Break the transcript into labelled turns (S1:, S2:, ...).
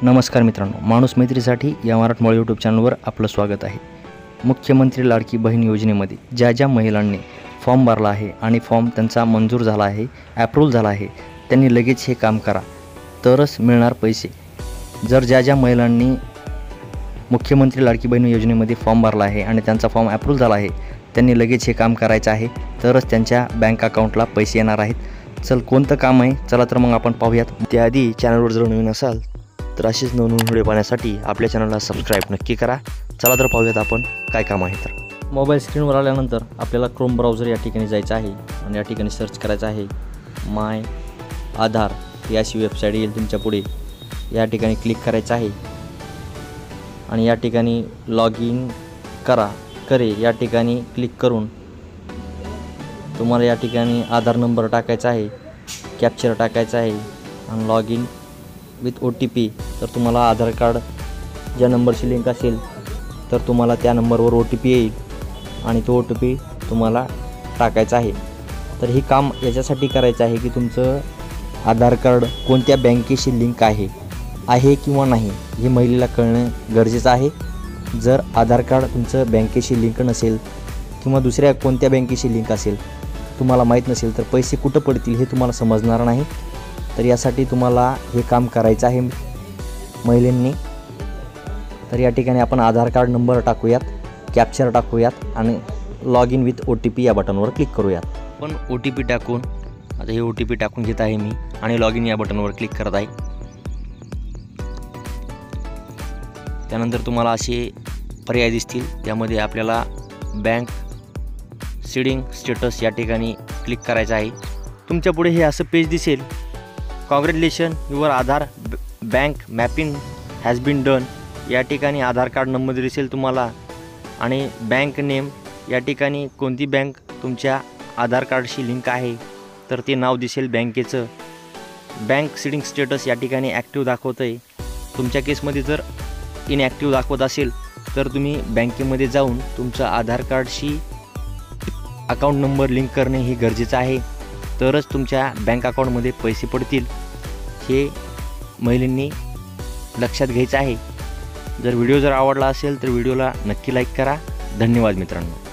S1: नमस्कार मित्रांनो, माणूस मैत्रीसाठी या मराठमोळी यूट्यूब चॅनलवर आपलं स्वागत आहे। मुख्यमंत्री लाडकी बहीण योजनेमध्ये ज्या महिलांनी फॉर्म भरला आहे आणि फॉर्म त्यांचा मंजूर झाला आहे, अप्रूव्ह झाला आहे, त्यांनी लगेच हे काम करा, तरच मिळणार पैसे। जर ज्या महिलांनी मुख्यमंत्री लाडकी बहीण योजनेमध्ये फॉर्म भरला आहे आणि त्यांचा फॉर्म अप्रूव्ह झाला आहे, त्यांनी लगेच हे काम करायचं आहे, तरच त्यांच्या बँक अकाउंटला पैसे येणार आहेत। चल कोणतं काम आहे, चला तर मग आपण पाहूयात। त्याआधी चॅनलवर जर नवीन असाल तर अशीच नवीन व्हिडिओ पाहण्यासाठी आपल्या चॅनलला सबस्क्राईब नक्की करा। चला तर पाहूयात आपण काय काम आहे। तर मोबाईल स्क्रीनवर आल्यानंतर आपल्याला क्रोम ब्राउझर या ठिकाणी जायचं आहे आणि या ठिकाणी सर्च करायचं आहे माय आधार, ही अशी वेबसाईट येईल तुमच्या पुढे। या ठिकाणी क्लिक करायचं आहे आणि या ठिकाणी लॉग इन करे या ठिकाणी क्लिक करून तुम्हाला या ठिकाणी आधार नंबर टाकायचा आहे, कॅप्चर टाकायचा आहे आणि लॉग इन विथ OTP। तर तुम्हाला आधार कार्ड ज्या नंबरशी लिंक असेल तर तुम्हाला त्या नंबरवर OTP येईल आणि तो OTP तुम्हाला टाकायचा आहे। तर हे काम याच्यासाठी करायचं आहे की तुमचं आधार कार्ड कोणत्या बँकेशी लिंक आहे किंवा नाही हे महिलेला कळणं गरजेचं आहे। जर आधार कार्ड तुमचं बँकेशी लिंक नसेल किंवा दुसऱ्या कोणत्या बँकेशी लिंक असेल, तुम्हाला माहीत नसेल, तर पैसे कुठं पडतील हे तुम्हाला समजणार नाही। तर यासाठी तुम्हाला हे काम करायचं आहे महिलांनी। तर या ठिकाणी आपण आधार कार्ड नंबर टाकूयात, कॅप्चर टाकूयात आणि लॉग इन विथ OTP या बटनवर क्लिक करूयात। पण OTP टाकून आता हे OTP टाकून घेत आहे मी आणि लॉग इन या बटनवर क्लिक करत आहे। त्यानंतर तुम्हाला असे पर्याय दिसतील, त्यामध्ये आपल्याला बँक सीडिंग स्टेटस या ठिकाणी क्लिक करायचं आहे। तुमच्या पुढे हे असं पेज दिसेल, congratulation your Aadhaar bank mapping has been done. या ठिकाणी आधार कार्ड नंबर दिसेल तुम्हाला आणि बँक नेम, या ठिकाणी कोणती बँक तुमच्या आधार कार्डशी लिंक आहे तर ते नाव दिसेल बँकेचं। बँक सीडिंग स्टेटस या ठिकाणी ॲक्टिव्ह दाखवतं आहे। तुमच्या केसमध्ये जर इनॲक्टिव्ह दाखवत असेल तर तुम्ही बँकेमध्ये जाऊन तुमचं आधार कार्डशी अकाउंट नंबर लिंक करणे हे गरजेचं आहे, तरच तुमच्या बँक अकाउंटमध्ये पैसे पडतील। हे महिलांनी लक्षात घ्यायचं आहे। जर व्हिडिओ आवडला असेल तर व्हिडिओला नक्की लाईक करा। धन्यवाद मित्रांनो।